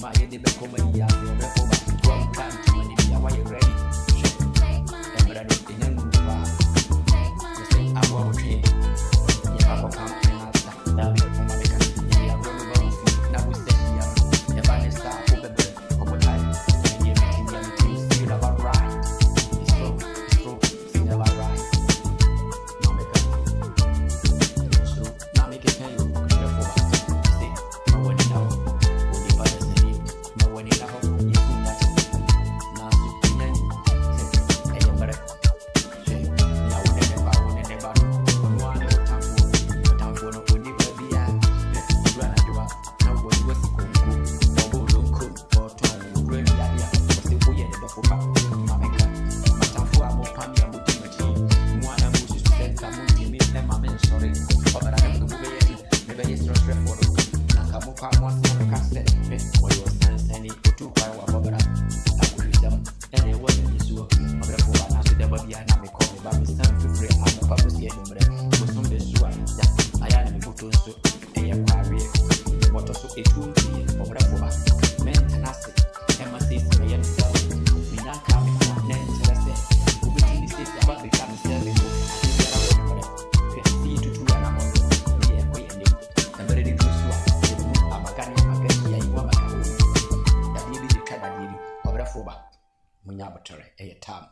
my head, the comedy, I feel the over. One time to money, why you ready? And I didn't know I won't change. Yeah, I will come and I'll stop. Now, for my country, yeah, I'm going to go. Now we say, yeah, if I start over there, over time, and you're making them things feel about right. It's true, feel about right. Now make it true, now make it pay you. See, no one in our body, but it's a need. No one in our you see that. Now, so, yeah, I am better. Now, whatever, one time for no one, but be a run at you. Now, what was the cool, double cool, or tongue, really, yeah, still for you, the full Mamma, but I'm for a more family of the one of which is spent a movie, and my men, sorry, but I have to be maybe it's not straightforward. Nakamuka once on a cassette, or your sense, any two by what I would them, and it wasn't this work. I'm going to go and ask the body and I'm calling about the stand to free. I'm a purpose here, was on the sewer. I am a photo, so a quarry, what also a tool or whatever. Mentanacity, Emma says, I am self. We not coming from Nancy, who will be this about the kind of serving. See to do an amount of the equity and very good swap. I'm a canny, I'm a canny, I'm a canny. That may be the kind of you, or a phoba. Munyabatore, a time.